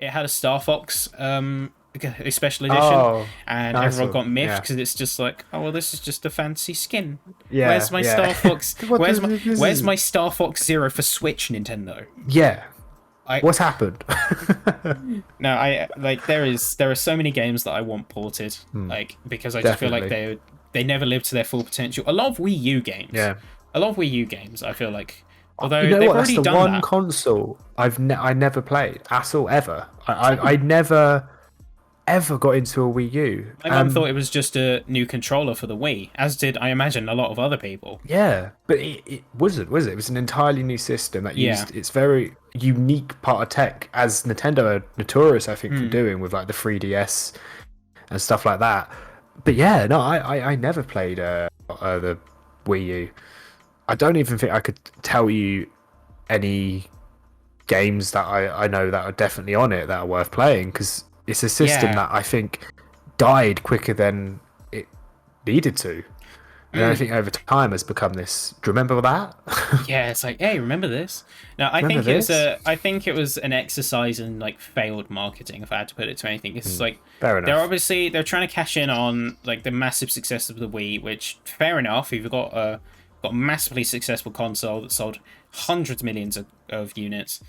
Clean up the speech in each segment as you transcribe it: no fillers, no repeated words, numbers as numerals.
it had a Star Fox a special edition, Oh, and nice everyone got one. miffed Yeah. because it's just like, oh well, this is just a fancy skin. Where's Yeah, my yeah. Star Fox? What this Where's is? my Star Fox Zero for Switch, Nintendo? Yeah. I What's happened? No, I like there are so many games that I want ported, Hmm, like because I just feel like definitely. they never live to their full potential. A lot of Wii U games, Yeah. a lot of Wii U games, I feel like, You although know they've what? That's already the done one that. console I never played at all ever. I Same. never ever got into a Wii U. My mum thought it was just a new controller for the Wii, as did I imagine a lot of other people. Yeah, but it wasn't, was it? It was an entirely new system that Yeah. used its very unique part of tech, as Nintendo are notorious, I think, for Hmm. doing with like the 3DS and stuff like that. But yeah, no, I never played the Wii U. I don't even think I could tell you any games that I know that are definitely on it that are worth playing, because it's a system Yeah. that I think died quicker than it needed to. And then I Mm. think over time has become this. Do you remember that? Yeah, it's like, hey, remember this? No, Remember this? I think it was an exercise in like failed marketing, if I had to put it to anything. It's like Fair enough. they're trying to cash in on like the massive success of the Wii, which fair enough. If you've got a massively successful console that sold hundreds of millions of units,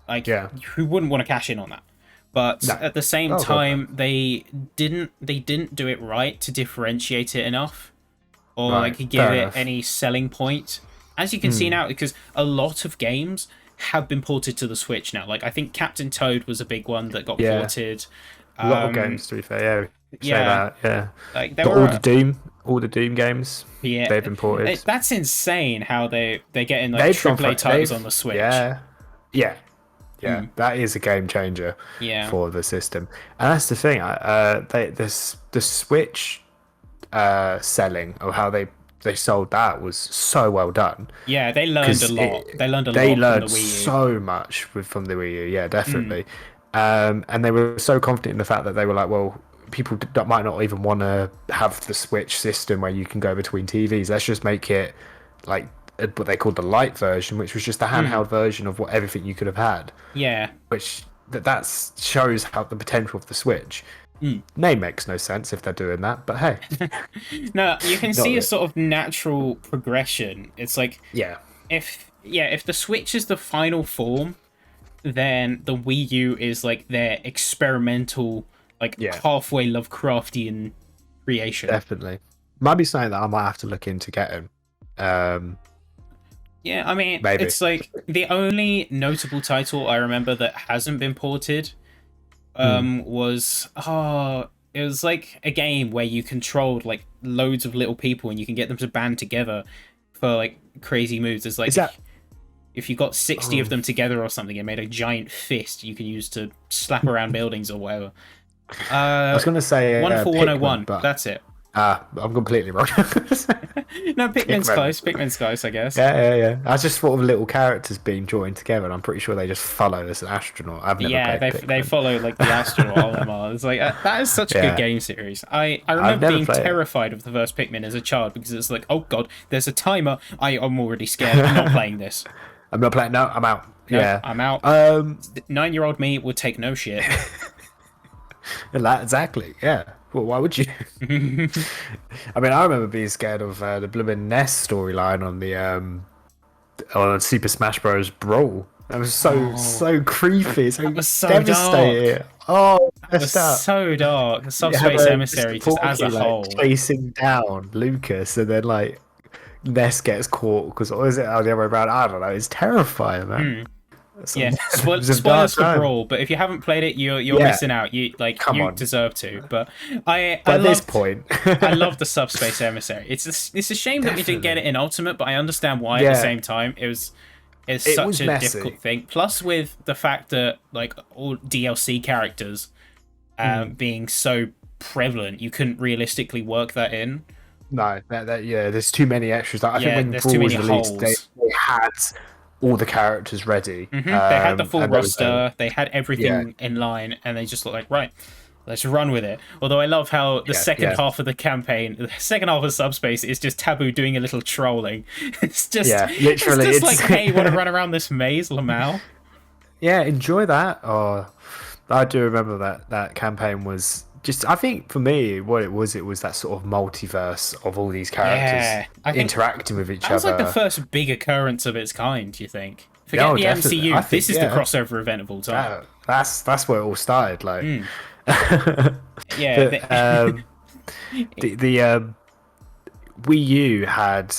like Yeah. who wouldn't want to cash in on that? But No. at the same Oh god, no. time, they didn't do it right to differentiate it enough, or Right. like give Fair it enough. any selling point. As you can see now, because a lot of games have been ported to the Switch now. Like I think Captain Toad was a big one that got Yeah. ported. A lot of Um, games, to be fair. Yeah. Say yeah, that. Yeah. like there But were all the Doom games, yeah, they've imported. that's insane how they're getting like They've gone AAA for titles on the Switch. yeah, yeah, yeah. Mm, That is a game changer yeah, for the system, and that's the thing. The Switch selling, or how they sold that, was so well done, yeah, they learned a because lot. They learned a they lot from the learned Wii U. so much from the Wii U. Yeah, Mm, definitely. And they were so confident in the fact that they were like, well, people that might not even want to have the Switch system where you can go between TVs. Let's just make it like what they called the light version, which was just the mm, handheld version of what everything you could have had. yeah. Which that shows how the potential of the Switch. Mm. Name makes no sense if they're doing that, but hey, No, you can not see a that. sort of natural progression. It's like Yeah, if the Switch is the final form, then the Wii U is like their experimental, like yeah, halfway Lovecraftian creation. definitely. Might be something that I might have to look into getting. Um, Yeah, I mean, Maybe. it's like the only notable title I remember that hasn't been ported Hmm. was it was like a game where you controlled like loads of little people and you can get them to band together for like crazy moves. It's Is like that? if you got 60 of Oh, them together or something, it made a giant fist you can use to slap around buildings or whatever. I was gonna say Wonderful Pikmin, 101, but that's it. I'm completely wrong. No, Pikmin's Pikmin. close. Pikmin's close, I guess. Yeah. I just thought of little characters being joined together, and I'm pretty sure they just follow as an astronaut. I've never Yeah, played they Pikmin. follow like the astronaut LMR. It's like that is such a good Yeah, game series. I I've remember never being played it. terrified of the first Pikmin as a child because it's like, oh god, there's a timer. I'm already scared. I'm not playing this. I'm not playing. No, I'm out. No, Yeah. I'm out. Um. 9-year-old me would take no shit. Exactly. Yeah. Well, why would you? I mean, I remember being scared of the blooming Ness storyline on Super Smash Bros. Brawl. That was Oh, so creepy, so that was so dark. devastating. Oh, That was messed up. so dark. You have Subspace Mr. Emissary, just as Porky a like whole. chasing down Lucas, and then like Ness gets caught because, or is it the other way around? I don't know. It's terrifying, man. Hmm. Some, Yeah, it was a dark spoilers for time. Brawl, but if you haven't played it, you're Yeah, missing out. come You on. deserve to. But I But at this loved point, I love the Subspace Emissary. It's a shame that we didn't get definitely, it in Ultimate, but I understand why at the yeah, same time. It's it such was a messy. difficult thing. Plus with the fact that like all DLC characters Hmm. being so prevalent, you couldn't realistically work that in. No, yeah, there's too many extras. Like, I think Yeah, when there's too Brawl many was released, holes. they had all the characters ready, They had the full and there was no, roster, they had yeah, everything in line, and they just looked like, right, let's run with it. Although I love how the second yeah, half of the campaign, the second half of Subspace is just Taboo doing a little trolling. yeah. It's Literally, just like, it's hey, want to run around this maze, Lamau? yeah. Enjoy that. Oh, I do remember that campaign was just. I think for me, what it was that sort of multiverse of all these characters Yeah, I think interacting with each that was like the other. first big occurrence of its kind. Do you think? Yeah, Forget oh, the definitely. I MCU. This think is the yeah, crossover event of all time. that's where it all started. Like, Mm. Yeah, but the Wii U had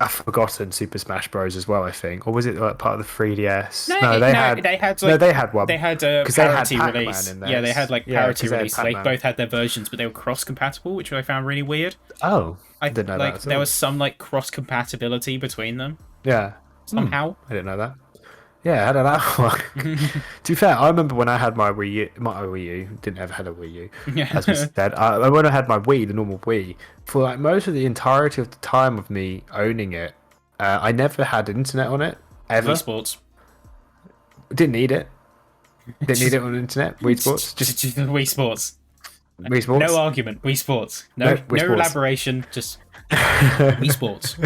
a forgotten Super Smash Bros as well, I think, or was it like part of the 3DS? No, they no, had they had no, like they had one they had a because they had parity Pac-Man release. in Yeah, they had theirs. like Yeah, parity because they had release. They Pac-Man. both had their versions, but they were cross compatible, which I found really weird. Oh, I I didn't know that like at there all. was some like cross compatibility between them Yeah, somehow. I didn't know that. Yeah, how did that work? To be fair, I remember when I had my Wii U, didn't ever had a Wii U, as we Yeah, said. When I had my Wii, the normal Wii, for like most of the entirety of the time of me owning it, I never had internet on it Wii ever. Sports. Didn't need it. Didn't need Just, it on the internet. Wii Sports, just just Wii Sports. Wii No Sports. argument. Wii Sports. No, No, Wii no Sports. elaboration. Just Wii Sports.